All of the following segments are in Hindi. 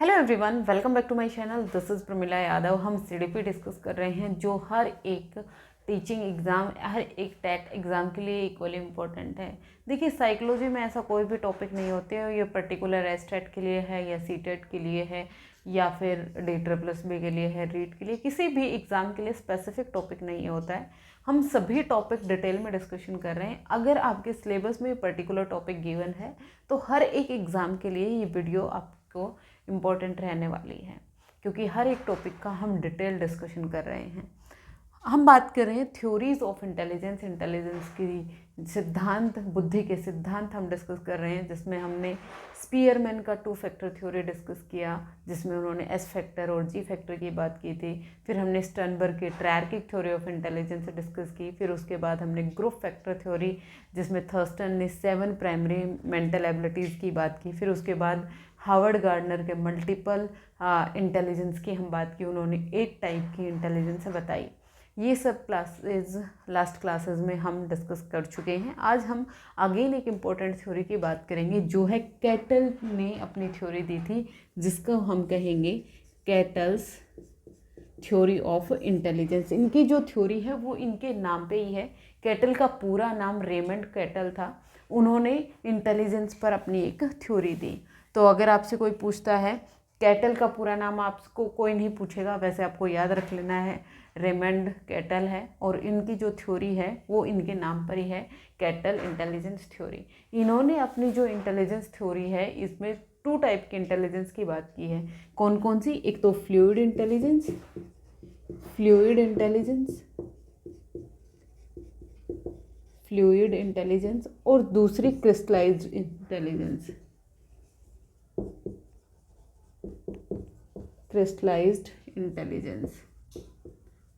Hello everyone, welcome back to my channel. This is Pramila Yadav. हम सीडीपी डिस्कस कर रहे हैं जो हर एक टीचिंग एग्ज़ाम, हर एक टैट एग्ज़ाम के लिए इक्वली इम्पोर्टेंट है। देखिए, साइकोलॉजी में ऐसा कोई भी टॉपिक नहीं होते है ये पर्टिकुलर एस्टेट के लिए है या सीटेट के लिए है या फिर DSSB के लिए है, रीट के लिए, किसी भी एग्ज़ाम के लिए स्पेसिफिक टॉपिक नहीं होता है। हम सभी टॉपिक डिटेल में डिस्कशन कर रहे हैं। अगर आपके सिलेबस में पर्टिकुलर टॉपिक गिवन है तो हर एक एग्ज़ाम के लिए ये वीडियो आपको इम्पॉर्टेंट रहने वाली है, क्योंकि हर एक टॉपिक का हम डिटेल डिस्कशन कर रहे हैं। हम बात कर रहे हैं थ्योरीज ऑफ इंटेलिजेंस, इंटेलिजेंस की सिद्धांत, बुद्धि के सिद्धांत हम डिस्कस कर रहे हैं, जिसमें हमने स्पीयरमैन का 2 फैक्टर थ्योरी डिस्कस किया, जिसमें उन्होंने S फैक्टर और G फैक्टर की बात की थी। फिर हमने स्टर्नबर्ग की triarchic theory of intelligence discuss की। फिर उसके बाद हमने ग्रुप फैक्टर थ्योरी, जिसमें थर्स्टन ने 7 प्राइमरी मेंटल एबिलिटीज़ की बात की। फिर उसके बाद हार्वर्ड गार्डनर के मल्टीपल इंटेलिजेंस की हम बात की, उन्होंने 8 टाइप की इंटेलिजेंस बताई। ये सब क्लासेज लास्ट क्लासेस में हम डिस्कस कर चुके हैं। आज हम अगेन एक इम्पोर्टेंट थ्योरी की बात करेंगे, जो है कैटल ने अपनी थ्योरी दी थी, जिसको हम कहेंगे कैटल्स थ्योरी ऑफ इंटेलिजेंस। इनकी जो थ्योरी है वो इनके नाम पे ही है। कैटल का पूरा नाम रेमंड कैटल था। उन्होंने इंटेलिजेंस पर अपनी एक थ्योरी दी। तो अगर आपसे कोई पूछता है कैटल का पूरा नाम, आपको कोई नहीं पूछेगा, वैसे आपको याद रख लेना है रेमंड कैटल है, और इनकी जो थ्योरी है वो इनके नाम पर ही है, कैटल इंटेलिजेंस थ्योरी। इन्होंने अपनी जो इंटेलिजेंस थ्योरी है इसमें 2 टाइप की इंटेलिजेंस की बात की है। कौन कौन सी? एक तो fluid intelligence, fluid intelligence, fluid intelligence, और दूसरी क्रिस्टलाइज्ड इंटेलिजेंस, क्रिस्टलाइज्ड इंटेलिजेंस।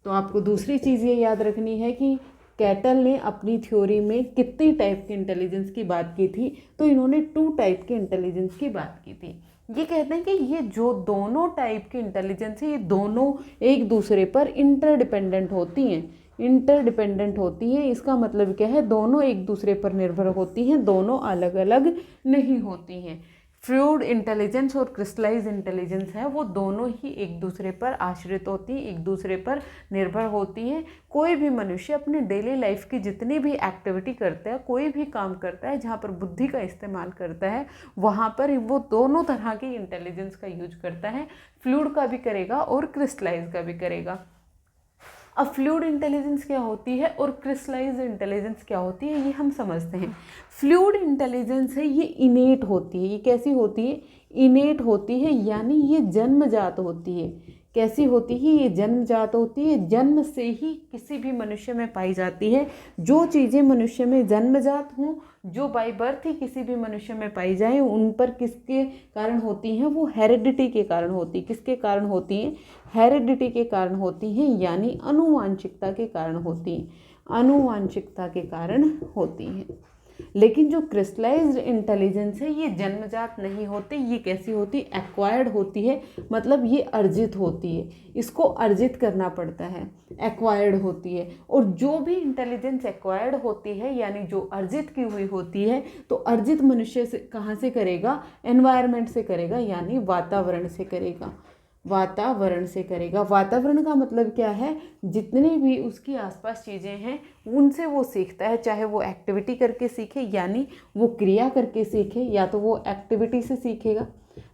तो आपको दूसरी चीज़ ये याद रखनी है कि कैटल ने अपनी थ्योरी में कितनी टाइप की इंटेलिजेंस की बात की थी। तो इन्होंने 2 टाइप की इंटेलिजेंस की बात की थी। ये कहते हैं कि ये जो दोनों टाइप की इंटेलिजेंस है, ये दोनों एक दूसरे पर इंटरडिपेंडेंट होती हैं। इंटरडिपेंडेंट होती हैं, इसका मतलब क्या है? दोनों एक दूसरे पर निर्भर होती हैं, दोनों अलग अलग नहीं होती हैं। फ्लूइड इंटेलिजेंस और क्रिस्टलाइज इंटेलिजेंस है, वो दोनों ही एक दूसरे पर आश्रित होती हैं, एक दूसरे पर निर्भर होती हैं। कोई भी मनुष्य अपने डेली लाइफ की जितनी भी एक्टिविटी करता है, कोई भी काम करता है जहाँ पर बुद्धि का इस्तेमाल करता है, वहाँ पर वो दोनों तरह की इंटेलिजेंस का यूज करता है। फ्लूइड का भी करेगा और क्रिस्टलाइज का भी करेगा। अब फ्लूइड इंटेलिजेंस क्या होती है और क्रिस्टलाइज्ड इंटेलिजेंस क्या होती है, ये हम समझते हैं। फ्लूइड इंटेलिजेंस है, ये इनेट होती है। ये कैसी होती है? इनेट होती है, यानी ये जन्मजात होती है। कैसी होती है? ये जन्मजात होती है, जन्म से ही किसी भी मनुष्य में पाई जाती है। जो चीज़ें मनुष्य में जन्मजात हों, जो बाय बर्थ ही किसी भी मनुष्य में पाई जाए, उन पर किसके कारण होती हैं? वो हेरिडिटी के कारण होती। किसके कारण होती हैं? हेरिडिटी के कारण होती हैं, यानी आनुवांशिकता के कारण होती हैं। आनुवांशिकता के कारण होती हैं। लेकिन जो क्रिस्टलाइज्ड इंटेलिजेंस है, ये जन्मजात नहीं होती। ये कैसी होती? एक्वायर्ड होती है, मतलब ये अर्जित होती है, इसको अर्जित करना पड़ता है, एक्वायर्ड होती है। और जो भी इंटेलिजेंस एक्वायर्ड होती है, यानी जो अर्जित की हुई होती है, तो अर्जित मनुष्य से कहाँ से करेगा? एनवायरनमेंट से करेगा, यानी वातावरण से करेगा। वातावरण से करेगा। वातावरण का मतलब क्या है? जितनी भी उसकी आसपास चीज़ें हैं उनसे वो सीखता है, चाहे वो एक्टिविटी करके सीखे, यानी वो क्रिया करके सीखे, या तो वो एक्टिविटी से सीखेगा,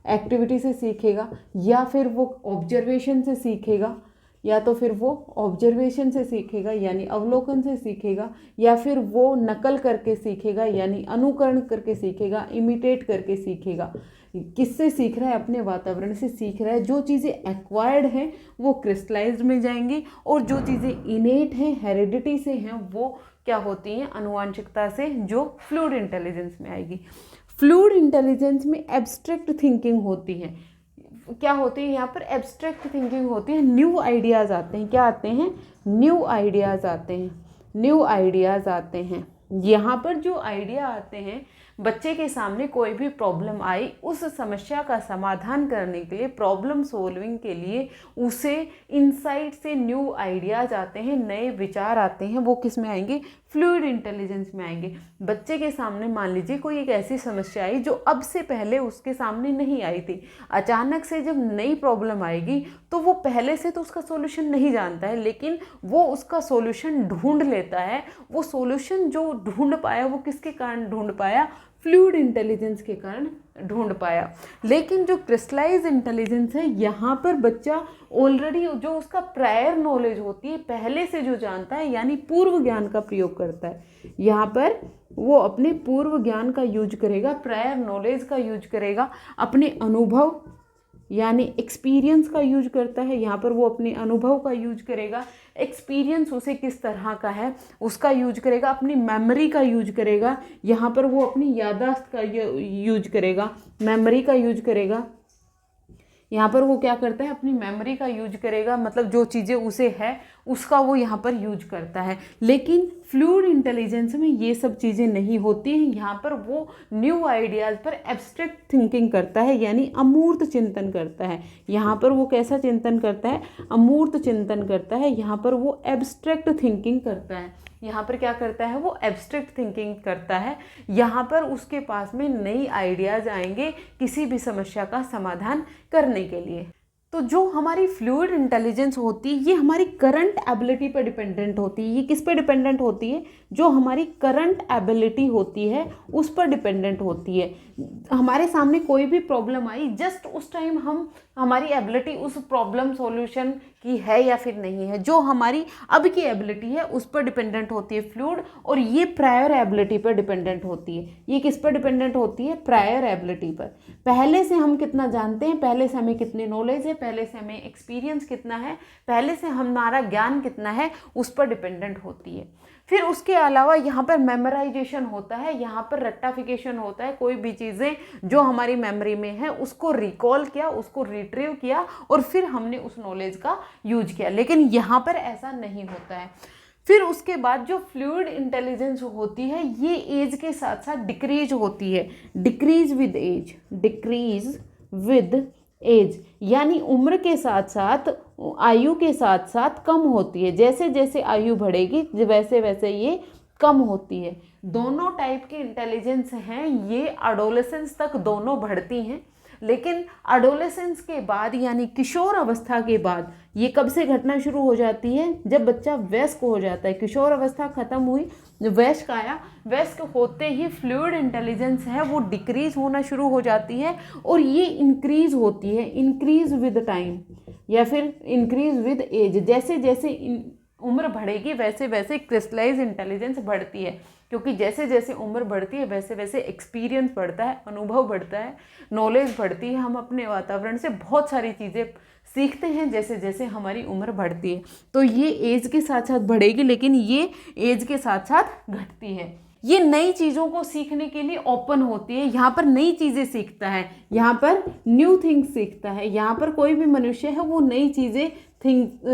एक्टिविटी से सीखेगा, या फिर वो ऑब्जर्वेशन से सीखेगा, या तो फिर वो ऑब्जर्वेशन से सीखेगा यानी अवलोकन से सीखेगा, या फिर वो नकल करके सीखेगा यानी अनुकरण करके सीखेगा, इमिटेट करके सीखेगा। किससे सीख रहा है? अपने वातावरण से सीख रहा है। जो चीज़ें एक्वायर्ड हैं वो क्रिस्टलाइज्ड में जाएंगी, और जो चीज़ें इनेट हैं, हेरिडिटी से हैं, वो क्या होती हैं? आनुवांशिकता से, जो फ्लूइड इंटेलिजेंस में आएगी। फ्लूइड इंटेलिजेंस में एब्स्ट्रैक्ट थिंकिंग होती है। क्या होती है यहाँ पर? एब्स्ट्रैक्ट थिंकिंग होती है। न्यू आइडियाज़ आते हैं। क्या आते हैं? न्यू आइडियाज़ आते हैं। न्यू आइडियाज़ आते हैं। यहाँ पर जो आइडिया आते हैं, बच्चे के सामने कोई भी प्रॉब्लम आई, उस समस्या का समाधान करने के लिए, प्रॉब्लम सॉल्विंग के लिए उसे इनसाइट से न्यू आइडियाज़ आते हैं, नए विचार आते हैं। वो किस में आएंगे? फ्लूइड इंटेलिजेंस में आएंगे। बच्चे के सामने मान लीजिए कोई एक ऐसी समस्या आई जो अब से पहले उसके सामने नहीं आई थी, अचानक से जब नई प्रॉब्लम आएगी तो वो पहले से तो उसका सॉल्यूशन नहीं जानता है, लेकिन वो उसका सॉल्यूशन ढूंढ लेता है। वो सॉल्यूशन जो ढूंढ पाया वो किसके कारण ढूंढ पाया? फ्लूइड इंटेलिजेंस के कारण ढूंढ पाया। लेकिन जो क्रिस्टलाइज इंटेलिजेंस है, यहाँ पर बच्चा ऑलरेडी जो उसका प्रायर नॉलेज होती है, पहले से जो जानता है, यानी पूर्व ज्ञान का प्रयोग करता है। यहाँ पर वो अपने पूर्व ज्ञान का यूज करेगा, प्रायर नॉलेज का यूज करेगा, अपने अनुभव यानी एक्सपीरियंस का यूज करता है। यहाँ पर वो अपने अनुभव का यूज करेगा, एक्सपीरियंस उसे किस तरह का है उसका यूज करेगा, अपनी मेमोरी का यूज करेगा। यहाँ पर वो अपनी याददाश्त का यूज करेगा, मेमोरी का यूज करेगा। यहाँ पर वो क्या करता है? अपनी मेमोरी का यूज करेगा, मतलब जो चीज़ें उसे है उसका वो यहाँ पर यूज करता है। लेकिन फ्लूइड इंटेलिजेंस में ये सब चीज़ें नहीं होती हैं। यहाँ पर वो न्यू आइडियाज़ पर एब्स्ट्रैक्ट थिंकिंग करता है, यानी अमूर्त चिंतन करता है। यहाँ पर वो कैसा चिंतन करता है? अमूर्त चिंतन करता है। यहाँ पर वो एब्स्ट्रैक्ट थिंकिंग करता है। यहाँ पर क्या करता है? वो एब्स्ट्रैक्ट थिंकिंग करता है। यहाँ पर उसके पास में नई आइडियाज़ आएंगे किसी भी समस्या का समाधान करने के लिए। तो जो हमारी फ्लूइड इंटेलिजेंस होती है ये हमारी करंट एबिलिटी पर डिपेंडेंट होती है। ये किस पे डिपेंडेंट होती है? जो हमारी करंट एबिलिटी होती है उस पर डिपेंडेंट होती है। हमारे सामने कोई भी प्रॉब्लम आई, जस्ट उस टाइम हमारी एबिलिटी उस प्रॉब्लम सॉल्यूशन की है या फिर नहीं है, जो हमारी अब की एबिलिटी है उस पर डिपेंडेंट होती है फ्लूइड। और ये प्रायर एबिलिटी पर डिपेंडेंट होती है। ये किस पर डिपेंडेंट होती है? प्रायर एबिलिटी पर। पहले से हम कितना जानते हैं, पहले से हमें कितनी नॉलेज है, पहले से हमें एक्सपीरियंस कितना है, पहले से हमारा ज्ञान कितना है, उस पर डिपेंडेंट होती है। फिर उसके अलावा यहाँ पर मेमोराइजेशन होता है, यहाँ पर रट्टाफिकेशन होता है। कोई भी चीज़ें जो हमारी मेमोरी में है उसको रिकॉल किया, उसको रिट्रीव किया और फिर हमने उस नॉलेज का यूज किया। लेकिन यहाँ पर ऐसा नहीं होता है। फिर उसके बाद जो फ्लूइड इंटेलिजेंस होती है ये एज के साथ साथ डिक्रीज होती है। Decrease with age, decrease with age यानी उम्र के साथ साथ, आयु के साथ साथ कम होती है। जैसे जैसे आयु बढ़ेगी वैसे वैसे ये कम होती है। दोनों टाइप के इंटेलिजेंस हैं, ये एडोलेसेंस तक दोनों बढ़ती हैं। लेकिन एडोलेसेंस के बाद यानी किशोर अवस्था के बाद ये कब से घटना शुरू हो जाती है? जब बच्चा वयस्क हो जाता है। किशोर अवस्था खत्म हुई, वयस्क आया, वयस्क होते ही फ्लूइड इंटेलिजेंस है वो डिक्रीज होना शुरू हो जाती है और ये इंक्रीज होती है, इंक्रीज विद टाइम या फिर इंक्रीज विद एज। जैसे जैसे उम्र बढ़ेगी वैसे वैसे क्रिस्टलाइज इंटेलिजेंस बढ़ती है, क्योंकि जैसे जैसे उम्र बढ़ती है वैसे वैसे एक्सपीरियंस बढ़ता है, अनुभव बढ़ता है, नॉलेज बढ़ती है। हम अपने वातावरण से बहुत सारी चीज़ें सीखते हैं जैसे जैसे हमारी उम्र बढ़ती है। तो ये एज के साथ साथ बढ़ेगी, लेकिन ये एज के साथ साथ घटती है। ये नई चीज़ों को सीखने के लिए ओपन होती है। यहाँ पर नई चीज़ें सीखता है, यहाँ पर न्यू थिंग्स सीखता है। यहाँ पर कोई भी मनुष्य है वो नई चीज़ें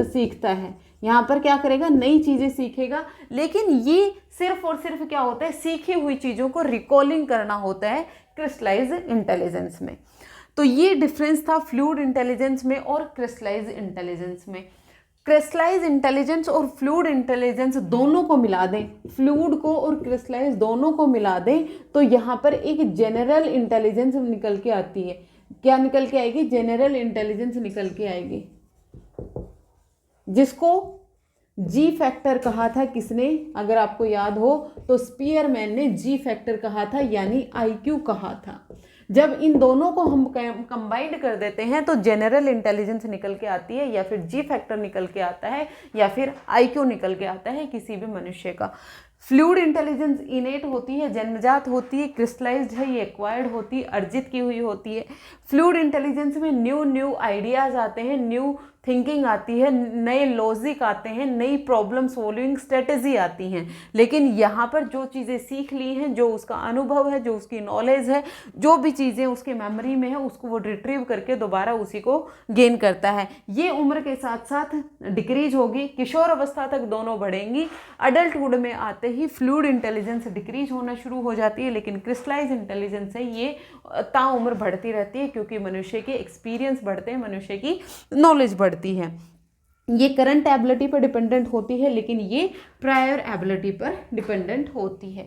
सीखता है। यहाँ पर क्या करेगा? नई चीज़ें सीखेगा। लेकिन ये सिर्फ और सिर्फ क्या होता है? सीखी हुई चीज़ों को रिकॉलिंग करना होता है क्रिस्टलाइज इंटेलिजेंस में। तो ये डिफरेंस था फ्लूइड इंटेलिजेंस में और क्रिस्टलाइज इंटेलिजेंस में। क्रिस्टलाइज इंटेलिजेंस और फ्लूइड इंटेलिजेंस दोनों को मिला दें, फ्लूइड को और क्रिस्टलाइज दोनों को मिला दें तो यहाँ पर एक जनरल इंटेलिजेंस निकल के आती है। क्या निकल के आएगी? जनरल इंटेलिजेंस निकल के आएगी, जिसको जी फैक्टर कहा था किसने? अगर आपको याद हो तो स्पीयरमैन ने जी फैक्टर कहा था, यानी आईक्यू कहा था। जब इन दोनों को हम कंबाइंड कर देते हैं तो जनरल इंटेलिजेंस निकल के आती है, या फिर जी फैक्टर निकल के आता है, या फिर आईक्यू निकल के आता है किसी भी मनुष्य का। फ्लूइड इंटेलिजेंस इनेट होती है, जन्मजात होती है। क्रिस्टलाइज्ड है, ये एक्वायर्ड होती है, अर्जित की हुई होती है। फ्लूइड इंटेलिजेंस में न्यू आइडियाज़ आते हैं, न्यू थिंकिंग आती है, नए लॉजिक आते हैं, नई प्रॉब्लम सॉल्विंग स्ट्रेटजी आती हैं। लेकिन यहाँ पर जो चीज़ें सीख ली हैं, जो उसका अनुभव है, जो उसकी नॉलेज है, जो भी चीज़ें उसके मेमोरी में है, उसको वो रिट्रीव करके दोबारा उसी को गेन करता है। ये उम्र के साथ साथ डिक्रीज होगी, किशोर अवस्था तक दोनों बढ़ेंगी। अडल्टहुड में आते ही फ्लूइड इंटेलिजेंस डिक्रीज होना शुरू हो जाती है, लेकिन क्रिस्टलाइज इंटेलिजेंस है ये ताउम्र बढ़ती रहती है, क्योंकि मनुष्य के एक्सपीरियंस बढ़ते हैं, मनुष्य की नॉलेज बढ़ती है। ये करंट एबिलिटी पर डिपेंडेंट होती है, लेकिन ये प्रायर एबिलिटी पर डिपेंडेंट होती है।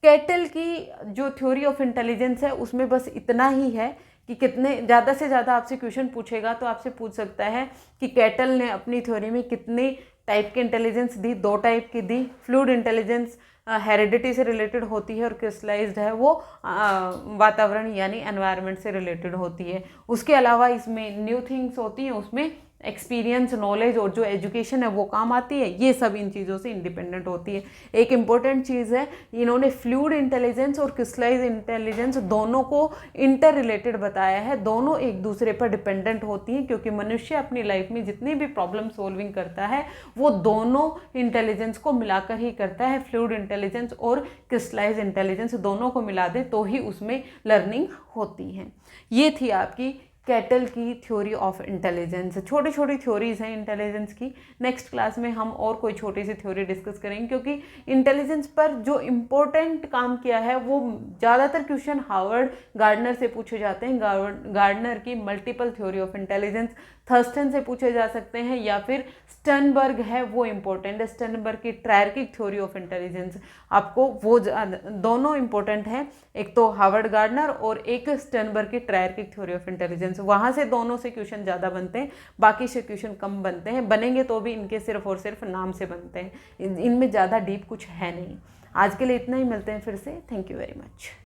कैटल की जो थ्योरी ऑफ इंटेलिजेंस है उसमें बस इतना ही है कि कितने ज़्यादा से ज़्यादा आपसे क्वेश्चन पूछेगा तो आपसे पूछ सकता है कि कैटल ने अपनी थ्योरी में कितने टाइप की इंटेलिजेंस दी, 2 टाइप की दी। फ्लूइड इंटेलिजेंस हेरिडिटी से रिलेटेड होती है और क्रिस्टलाइज्ड है वो वातावरण यानी एनवायरनमेंट से रिलेटेड होती है। उसके अलावा इसमें न्यू थिंग्स होती हैं, उसमें एक्सपीरियंस, नॉलेज और जो एजुकेशन है वो काम आती है। ये सब इन चीज़ों से इंडिपेंडेंट होती है। एक इम्पॉर्टेंट चीज़ है, इन्होंने फ्लूइड इंटेलिजेंस और क्रिस्टलाइज इंटेलिजेंस दोनों को इंटर रिलेटेड बताया है। दोनों एक दूसरे पर डिपेंडेंट होती हैं, क्योंकि मनुष्य अपनी लाइफ में जितनी भी प्रॉब्लम सॉल्विंग करता है वो दोनों इंटेलिजेंस को मिलाकर ही करता है। फ्लूइड इंटेलिजेंस और क्रिस्टलाइज इंटेलिजेंस दोनों को मिला दे तो ही उसमें लर्निंग होती है। ये थी आपकी कैटल की थ्योरी ऑफ इंटेलिजेंस। छोटी छोटी थ्योरीज हैं इंटेलिजेंस की। नेक्स्ट क्लास में हम और कोई छोटी सी थ्योरी डिस्कस करेंगे, क्योंकि इंटेलिजेंस पर जो इम्पोर्टेंट काम किया है वो ज़्यादातर क्वेश्चन हार्वर्ड गार्डनर से पूछे जाते हैं। गार्डनर की multiple theory of intelligence Thurston से पूछे जा सकते हैं, या फिर स्टर्नबर्ग है वो इम्पोर्टेंट है। स्टर्नबर्ग की ट्रायर्किक थ्योरी ऑफ इंटेलिजेंस, आपको वो दोनों इम्पोर्टेंट है, एक तो हार्वर्ड गार्डनर और एक स्टर्नबर्ग की ट्रायर्किक थ्योरी ऑफ इंटेलिजेंस। वहाँ से दोनों से क्वेश्चन ज़्यादा बनते हैं, बाकी से क्वेश्चन कम बनते हैं। बनेंगे तो भी इनके सिर्फ और सिर्फ नाम से बनते हैं, इनमें ज़्यादा डीप कुछ है नहीं। आज के लिए इतना ही, मिलते हैं फिर से। Thank you very much.